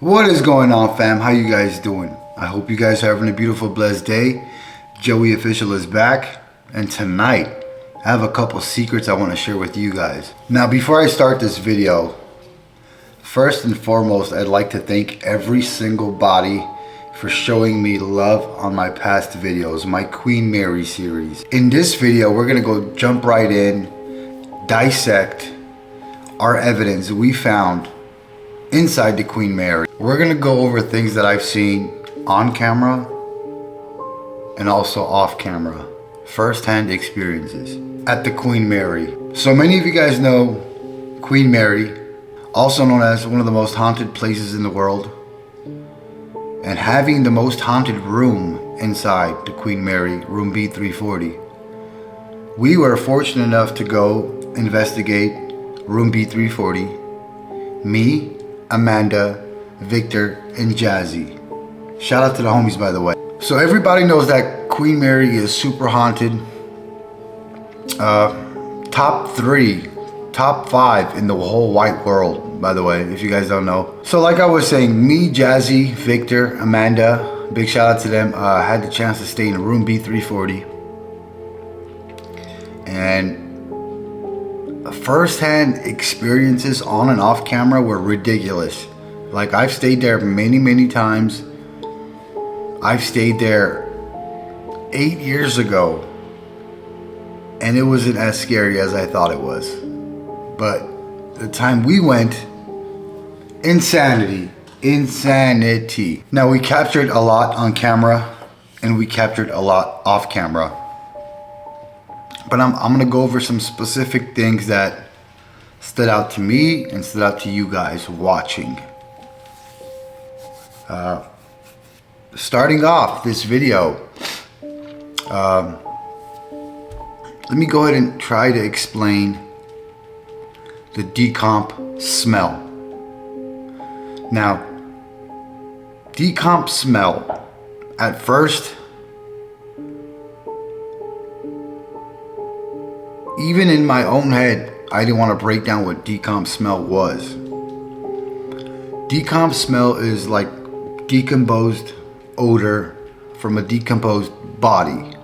What is going on, fam? How you guys doing? I hope you guys are having a beautiful, blessed day. Joey Official is back, and tonight I have a couple secrets I want to share with you guys. Now, before I start this video, first and foremost, I'd like to thank every single body for showing me love on my past videos, my Queen Mary series. In this video, we're gonna go jump right in, dissect our evidence we found inside the Queen Mary. We're gonna go over things that I've seen on camera and also off camera, first-hand experiences at the Queen Mary. So many of you guys know Queen Mary, also known as one of the most haunted places in the world, and having the most haunted room inside the Queen Mary, room B340. We were fortunate enough to go investigate room B340. Me, Amanda, Victor, and Jazzy. Shout out to the homies, by the way. So everybody knows that Queen Mary is super haunted. Top 3, top 5 in the whole wide world, by the way, if you guys don't know. So like I was saying, me, Jazzy, Victor, Amanda, big shout out to them, had the chance to stay in room B340. And first-hand experiences on and off camera were ridiculous. Like, I've stayed there many times. I've stayed there 8 years ago, and it wasn't as scary as I thought it was. But the time we went, insanity. Now, we captured a lot on camera and we captured a lot off camera, but I'm gonna go over some specific things that stood out to me and stood out to you guys watching. Starting off this video, let me go ahead and try to explain the decomp smell. Now, decomp smell, at first, even in my own head, I didn't want to break down what decomp smell was. Decomp smell is like decomposed odor from a decomposed body.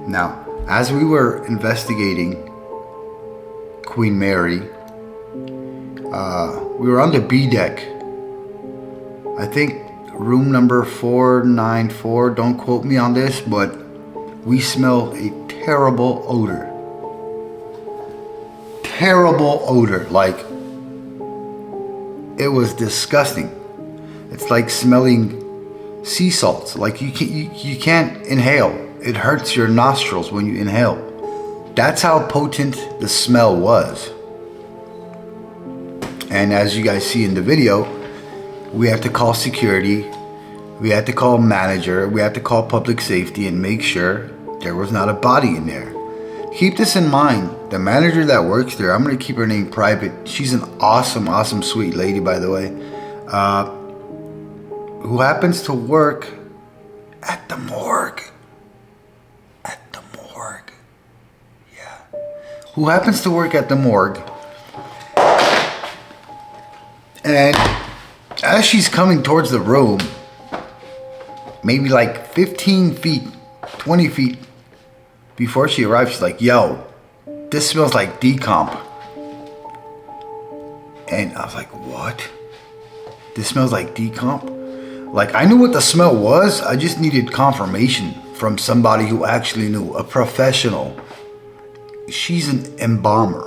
Now, as we were investigating Queen Mary, we were on the B deck. I think room number 494, don't quote me on this, but we smelled a terrible odor. Terrible odor, like, it was disgusting. It's like smelling sea salts. Like, you can't inhale. It hurts your nostrils when you inhale. That's how potent the smell was. And as you guys see in the video, we had to call security, we had to call manager, we had to call public safety and make sure there was not a body in there. Keep this in mind. The manager that works there, I'm gonna keep her name private. She's an awesome, sweet lady, by the way, who happens to work at the morgue. Who happens to work at the morgue. And as she's coming towards the room, maybe like 15 feet, 20 feet before she arrives, she's like, yo, this smells like decomp. And I was like, what? This smells like decomp? Like, I knew what the smell was. I just needed confirmation from somebody who actually knew, a professional. She's an embalmer.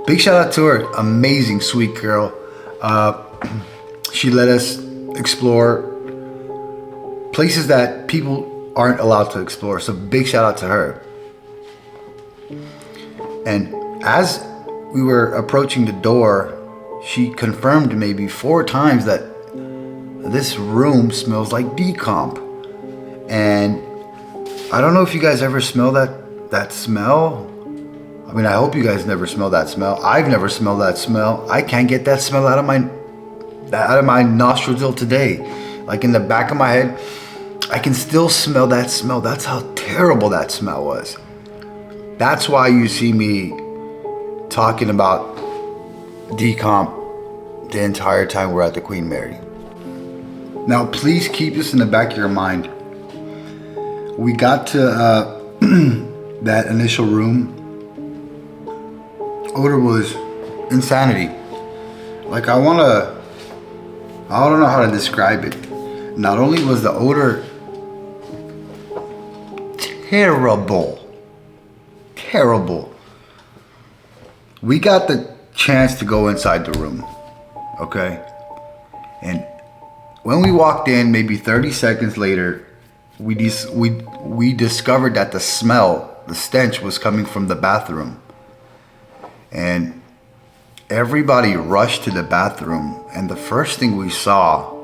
Big shout out to her. Amazing, sweet girl. She let us explore places that people aren't allowed to explore. So big shout out to her. And as we were approaching the door, she confirmed maybe 4 times that this room smells like decomp. And I don't know if you guys ever smell that smell. I mean, I hope you guys never smell that smell. I've never smelled that smell. I can't get that smell out of my nostrils till today. Like, in the back of my head, I can still smell that smell. That's how terrible that smell was. That's why you see me talking about decomp the entire time we're at the Queen Mary. Now, please keep this in the back of your mind. We got to that initial room. Odor was insanity. Like, I don't know how to describe it. Not only was the odor terrible. We got the chance to go inside the room, okay? And when we walked in, maybe 30 seconds later, we discovered that the smell, the stench, was coming from the bathroom. And everybody rushed to the bathroom, and the first thing we saw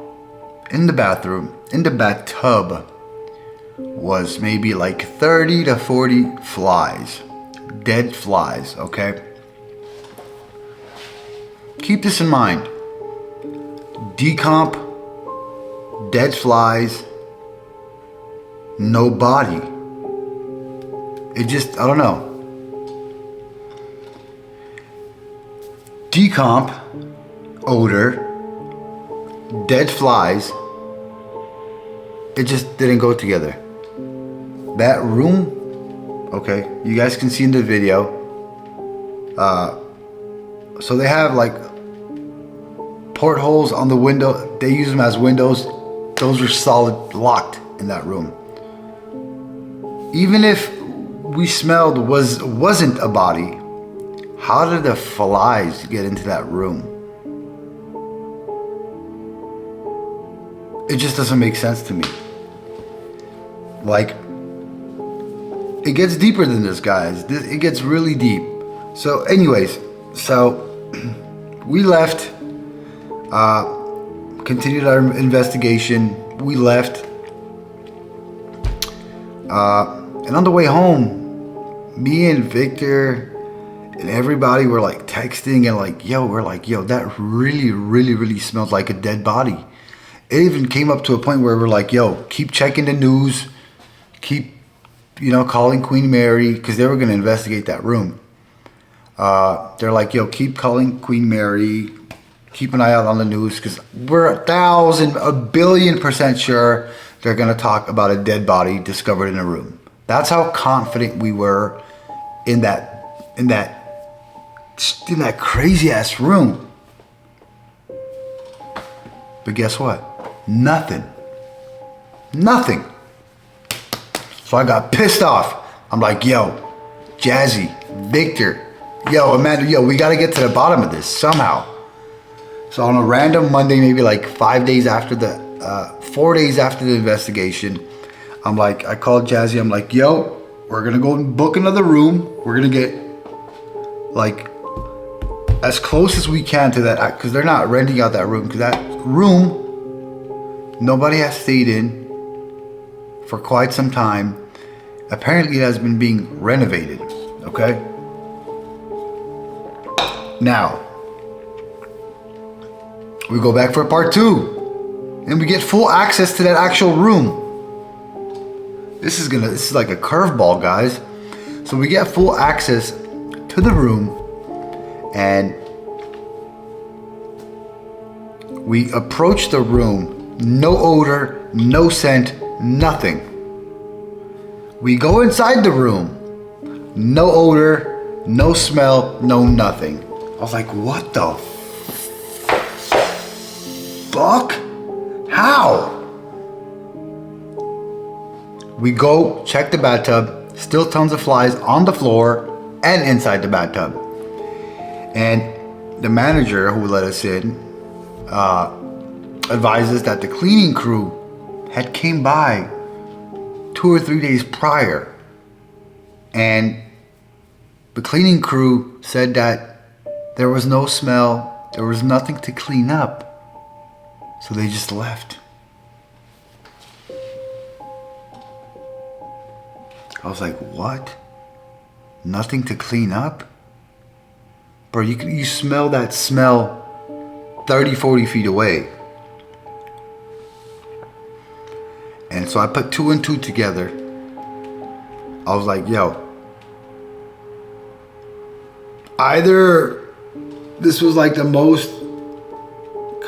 in the bathroom, in the bathtub, was maybe like 30 to 40 flies. Dead flies, okay? Keep this in mind. Decomp, dead flies, no body. It just, I don't know. Decomp, odor, dead flies, it just didn't go together. That room, okay, you guys can see in the video, so they have like portholes on the window. They use them as windows. Those are solid locked in that room. Even if we smelled wasn't a body, how did the flies get into that room? It just doesn't make sense to me. Like, it gets deeper than this, guys. It gets really deep. So anyways, we left, continued our investigation. We left, and on the way home, me and Victor and everybody were like texting and like, yo, that really smells like a dead body. It even came up to a point where we're like, yo, keep checking the news, keep, calling Queen Mary, because they were going to investigate that room. They're like, yo, keep calling Queen Mary, keep an eye out on the news, because we're a billion% sure they're going to talk about a dead body discovered in a room. That's how confident we were in that crazy ass room. But guess what? Nothing. So I got pissed off. I'm like, yo, Jazzy, Victor, yo, Amanda, we got to get to the bottom of this somehow. So on a random Monday, maybe like 4 days after the investigation, I called Jazzy. I'm like, yo, we're going to go and book another room. We're going to get like as close as we can to that, because they're not renting out that room, because that room nobody has stayed in for quite some time. Apparently it has been being renovated, okay? Now, we go back for part 2, and we get full access to that actual room. This is like a curveball, guys. So we get full access to the room, and we approach the room. No odor, no scent, nothing. We go inside the room. No odor, no smell, no nothing. I was like, what the fuck? How? We go check the bathtub. Still tons of flies on the floor and inside the bathtub. And the manager who let us in advises that the cleaning crew had came by 2 or 3 days prior, and the cleaning crew said that there was no smell, there was nothing to clean up, so they just left. I was like, what? Nothing to clean up? Bro, you smell that smell 30, 40 feet away. And so I put 2 and 2 together. I was like, yo, either this was like the most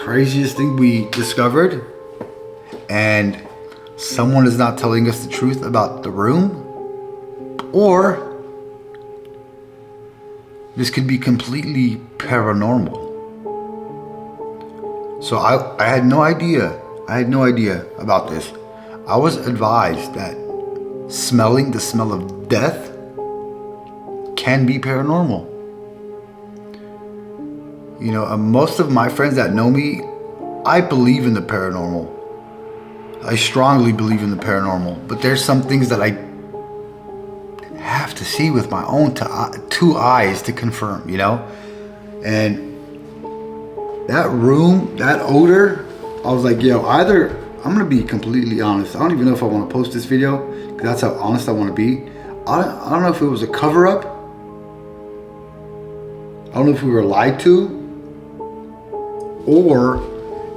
craziest thing we discovered, and someone is not telling us the truth about the room, or this could be completely paranormal. So I had no idea. I had no idea about this. I was advised that smelling the smell of death can be paranormal. You know, most of my friends that know me, I believe in the paranormal. I strongly believe in the paranormal. But there's some things that I have to see with my own two eyes to confirm, you know? And that room, that odor, I was like, yo, either, I'm going to be completely honest. I don't even know if I want to post this video, because that's how honest I want to be. I don't know if it was a cover-up. I don't know if we were lied to, or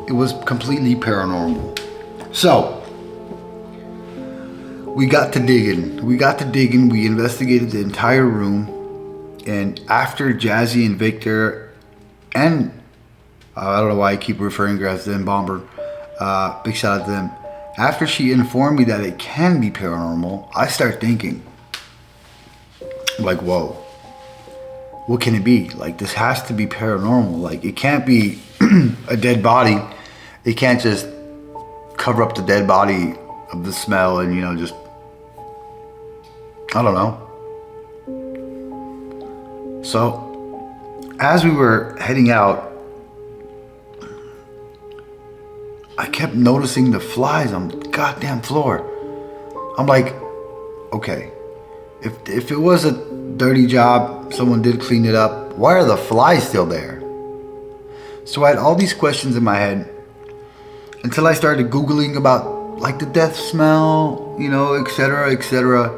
it was completely paranormal. So, we got to digging. We investigated the entire room. And after Jazzy and Victor, and I don't know why I keep referring to her as them, Bomber, big shout out to them. After she informed me that it can be paranormal, I start thinking, like, whoa, what can it be? Like, this has to be paranormal. Like, it can't be a dead body. It can't just cover up the dead body of the smell and, you know, just, I don't know. So, as we were heading out, I kept noticing the flies on the goddamn floor. I'm like, okay, if it was a dirty job, someone did clean it up, why are the flies still there? So I had all these questions in my head until I started Googling about like the death smell, you know, etc., etc.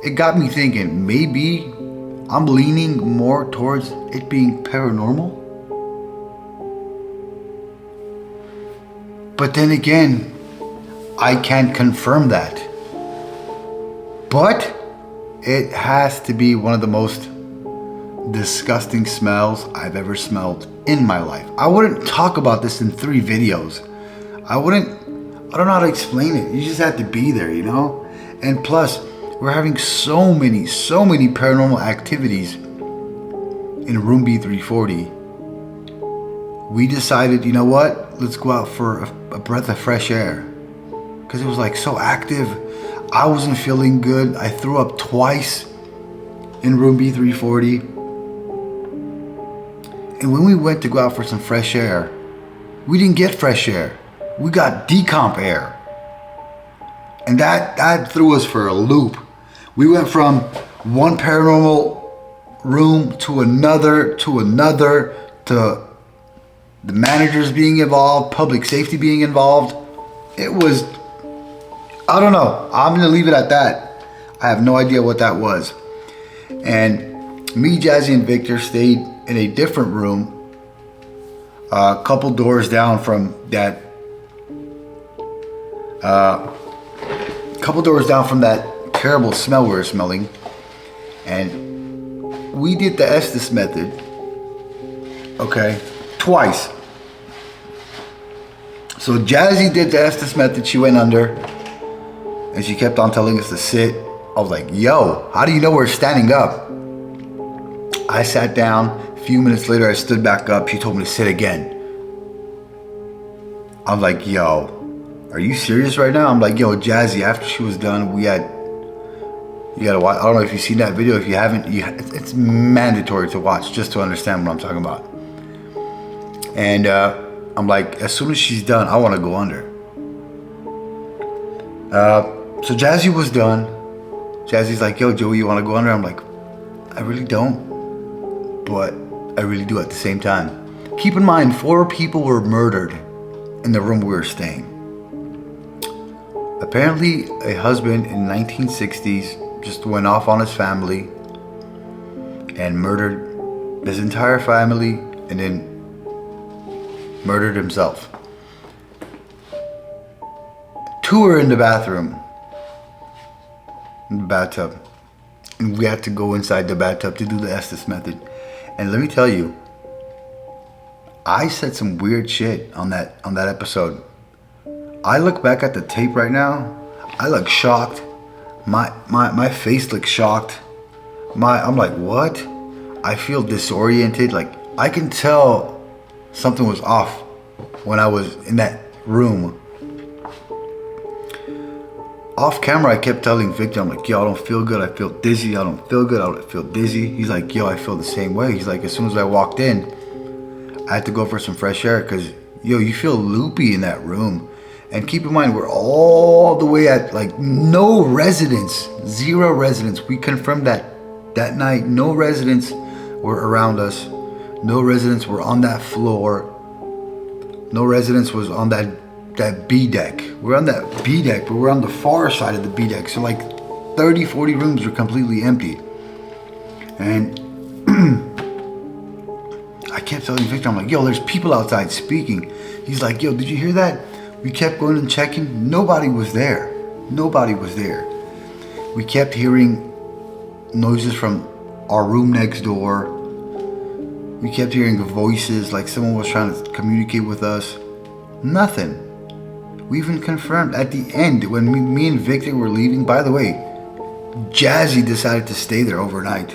It got me thinking, maybe I'm leaning more towards it being paranormal. But then again, I can't confirm that. But it has to be one of the most disgusting smells I've ever smelled in my life. I wouldn't talk about this in 3 videos. I don't know how to explain it. You just have to be there, you know? And plus, we're having so many paranormal activities in room B340. We decided, you know what? Let's go out for a breath of fresh air. Because it was like so active. I wasn't feeling good. I threw up twice in room B340. And when we went to go out for some fresh air, we didn't get fresh air. We got decomp air. And that threw us for a loop. We went from one paranormal room to another, to the managers being involved, public safety being involved. It was, I don't know. I'm going to leave it at that. I have no idea what that was. And me, Jazzy, and Victor stayed in a different room, a couple doors down from that, terrible smell we were smelling. And we did the Estus method, okay, twice. So Jazzy did the Estus method. She went under and she kept on telling us to sit. I was like, yo, how do you know we're standing up? I sat down. A few minutes later, I stood back up. She told me to sit again. I'm like, yo, are you serious right now? I'm like, yo, Jazzy, after she was done, you gotta watch. I don't know if you've seen that video. If you haven't, it's mandatory to watch just to understand what I'm talking about. And I'm like, as soon as she's done, I want to go under. So Jazzy was done. Jazzy's like, yo, Joey, you want to go under? I'm like, I really don't, but I really do at the same time. Keep in mind, 4 people were murdered in the room we were staying. Apparently, a husband in the 1960s just went off on his family and murdered his entire family and then murdered himself. 2 were in the bathroom, in the bathtub. And we had to go inside the bathtub to do the Estus method. And let me tell you, I said some weird shit on that episode. I look back at the tape right now. I look shocked. My face looks shocked. I'm like, what? I feel disoriented. Like, I can tell something was off when I was in that room. Off camera, I kept telling Victor, I'm like, yo, I don't feel good. I feel dizzy. I don't feel good. I don't feel dizzy. He's like, yo, I feel the same way. He's like, as soon as I walked in, I had to go for some fresh air because, yo, you feel loopy in that room. And keep in mind, we're all the way at like no residents, 0 residents. We confirmed that night. No residents were around us. No residents were on that floor. No residents was on that B deck. We're on that B deck, but we're on the far side of the B deck. So like 30, 40 rooms are completely empty. And I kept telling Victor, I'm like, yo, there's people outside speaking. He's like, yo, did you hear that? We kept going and checking. Nobody was there. Nobody was there. We kept hearing noises from our room next door. We kept hearing voices like someone was trying to communicate with us. Nothing. We even confirmed at the end when me and Victor were leaving. By the way, Jazzy decided to stay there overnight.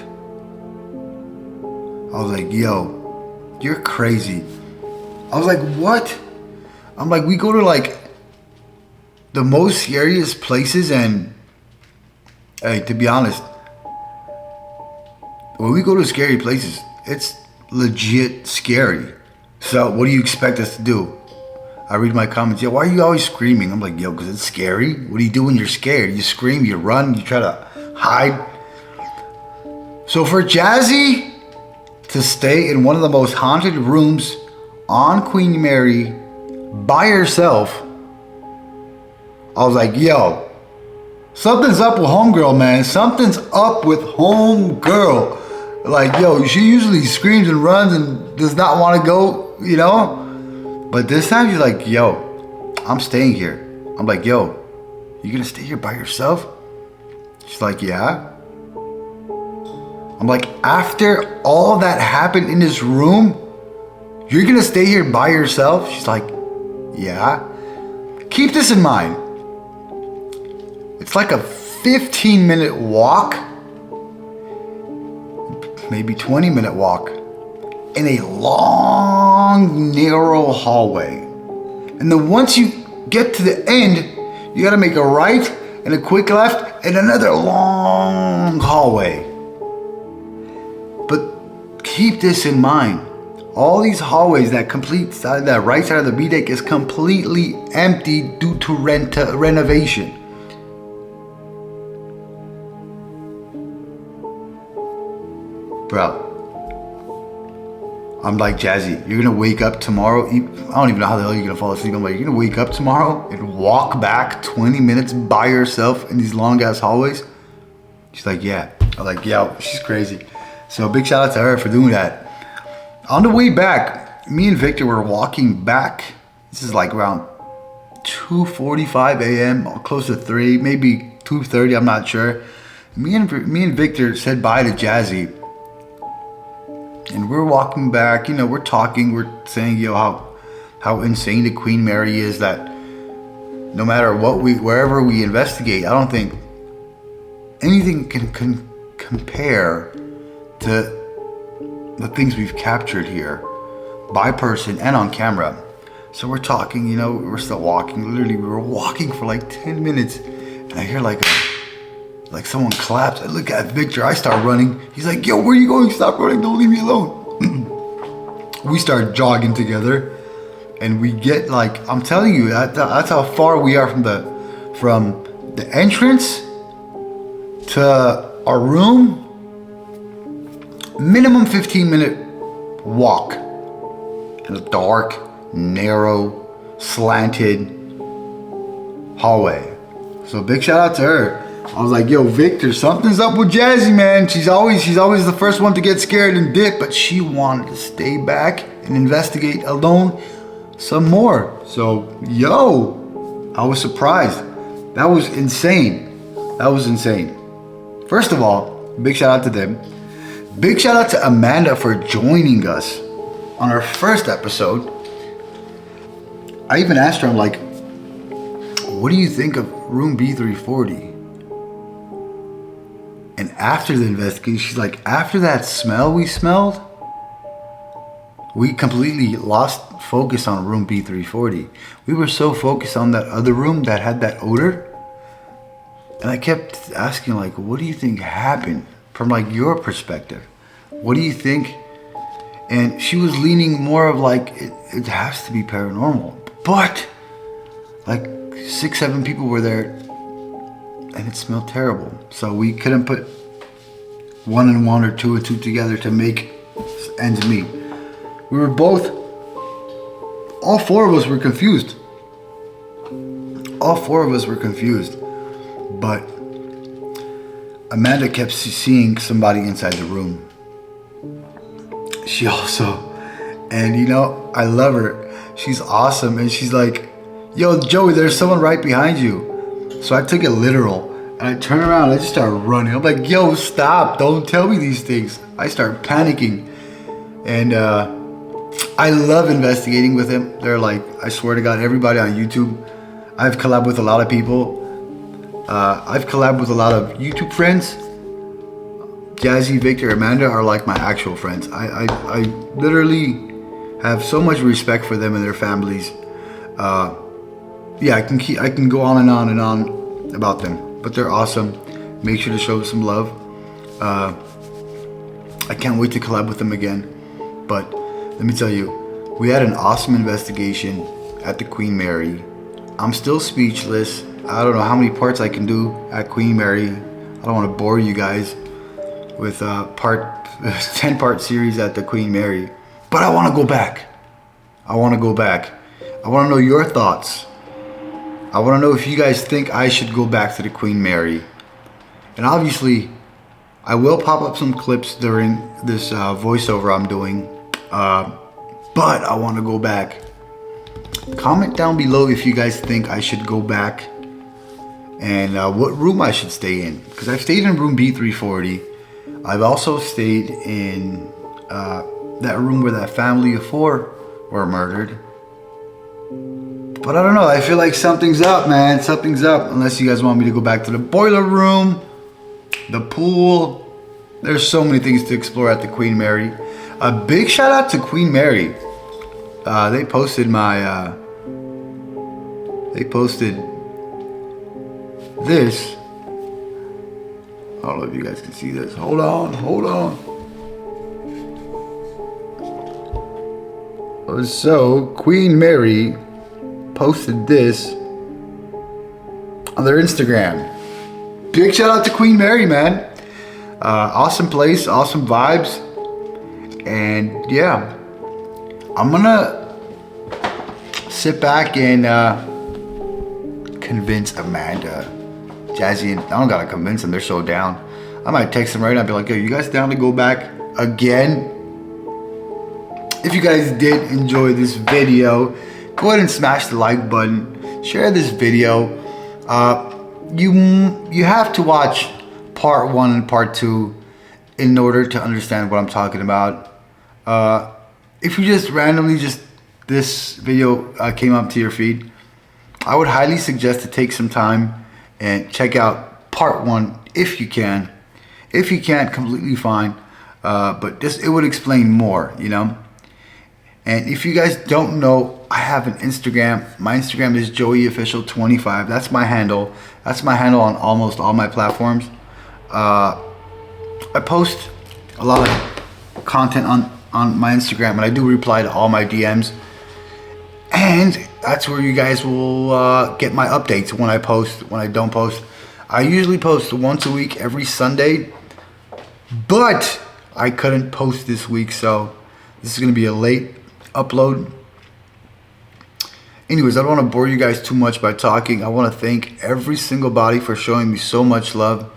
I was like, yo, you're crazy. I was like, what? I'm like, we go to like the most scariest places, and hey, to be honest, when we go to scary places, it's legit scary. So what do you expect us to do? I read my comments, yo, why are you always screaming? I'm like, yo, because it's scary. What do you do when you're scared? You scream, you run, you try to hide. So for Jazzy to stay in one of the most haunted rooms on Queen Mary by herself, I was like, yo, something's up with homegirl, man. Something's up with homegirl. Like, yo, she usually screams and runs and does not want to go, you know? But this time she's like, yo, I'm staying here. I'm like, yo, you gonna stay here by yourself? She's like, yeah. I'm like, after all that happened in this room, you're gonna stay here by yourself? She's like, yeah. Keep this in mind. It's like a 15-minute walk, maybe 20-minute walk, in a long, narrow hallway. And then once you get to the end, you gotta make a right and a quick left and another long hallway. But keep this in mind. All these hallways, that right side of the B deck is completely empty due to renovation. Bro, I'm like, Jazzy, you're gonna wake up tomorrow. I don't even know how the hell you're gonna fall asleep. I'm like, you're gonna wake up tomorrow and walk back 20 minutes by yourself in these long ass hallways? She's like, yeah. I'm like, yo, she's crazy. So big shout out to her for doing that. On the way back, me and Victor were walking back. This is like around 2:45 a.m. or close to 3, maybe 2:30, I'm not sure. Me and Victor said bye to Jazzy. And we're walking back, you know, we're talking, we're saying, yo, how insane the Queen Mary is, that no matter wherever we investigate, I don't think anything can compare to the things we've captured here by person and on camera. So we're talking, you know, we're still walking. Literally, we were walking for like 10 minutes, and I hear like someone claps. I look at Victor, I start running. He's like, yo, where are you going? Stop running, don't leave me alone. We start jogging together, and we get like, I'm telling you, that's how far we are from the entrance to our room. Minimum 15-minute walk in a dark, narrow, slanted hallway. So big shout out to her. I was like, yo, Victor, something's up with Jazzy, man. She's always the first one to get scared and dip, but she wanted to stay back and investigate alone some more. So, yo, I was surprised. That was insane. That was insane. First of all, big shout out to them. Big shout out to Amanda for joining us on our first episode, I even asked her, I'm like, what do you think of room B340? And after the investigation, she's like, after that smell we smelled, we completely lost focus on room B340. We were so focused on that other room that had that odor. And I kept asking, like, what do you think happened from like your perspective? What do you think? And she was leaning more of like, it has to be paranormal. But like 6-7 people were there and it smelled terrible. So we couldn't put 1 and 1 or 2 and 2 together to make ends meet. We were both, all 4 of us were confused. All 4 of us were confused. But Amanda kept seeing somebody inside the room. She also, and you know, I love her. She's awesome. And she's like, yo, Joey, there's someone right behind you. So I took it literal. And I turned around and I just started running. I'm like, yo, stop. Don't tell me these things. I start panicking. And I love investigating with him. They're like, I swear to God, everybody on YouTube. I've collabed with a lot of people. I've collabed with a lot of YouTube friends. Jazzy, Victor, Amanda are like my actual friends. I literally have so much respect for them and their families. Yeah, I can go on and on and on about them, but they're awesome. Make sure to show some love. I can't wait to collab with them again. But let me tell you, we had an awesome investigation at the Queen Mary. I'm still speechless. I don't know how many parts I can do at Queen Mary. I don't want to bore you guys with 10-part series at the Queen Mary. But I want to go back. I want to go back. I want to know your thoughts. I want to know if you guys think I should go back to the Queen Mary. And obviously, I will pop up some clips during this voiceover I'm doing. But I want to go back. Comment down below if you guys think I should go back and what room I should stay in. Because I've stayed in room B340. I've also stayed in that room where that family of 4 were murdered. But I don't know, I feel like something's up, man. Something's up. Unless you guys want me to go back to the boiler room, the pool. There's so many things to explore at the Queen Mary. A big shout out to Queen Mary. They posted my, they posted this. I don't know if you guys can see this. Hold on. So, Queen Mary posted this on their Instagram. Big shout out to Queen Mary, man. Awesome place, awesome vibes. And yeah, I'm gonna sit back and convince Amanda, Jazzy, and I don't gotta convince them, they're so down. I might text them right now and be like, yo, you guys down to go back again? If you guys did enjoy this video, go ahead and smash the like button, share this video. You have to watch part 1 and part 2 in order to understand what I'm talking about. If you just randomly this video came up to your feed, I would highly suggest to take some time and check out part 1 if you can. If you can't, completely fine. But it would explain more, you know. And if you guys don't know, I have an Instagram. My Instagram is JoeyOfficial25. That's my handle. That's my handle on almost all my platforms. I post a lot of content on my Instagram, and I do reply to all my DMs. And that's where you guys will get my updates when I post, when I don't post. I usually post once a week, every Sunday. But I couldn't post this week, so this is going to be a late upload. Anyways, I don't want to bore you guys too much by talking. I want to thank every single body for showing me so much love.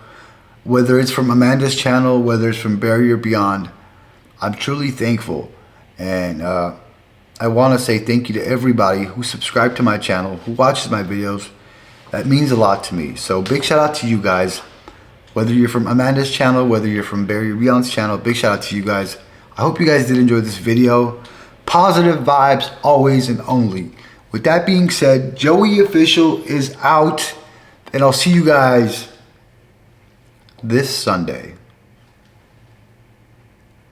Whether it's from Amanda's channel, whether it's from Barrier Beyond, I'm truly thankful. And I want to say thank you to everybody who subscribed to my channel, who watches my videos. That means a lot to me. So big shout out to you guys. Whether you're from Amanda's channel, whether you're from Barrier Beyond's channel, big shout out to you guys. I hope you guys did enjoy this video. Positive vibes always and only. With that being said, Joey Official is out, and I'll see you guys this Sunday.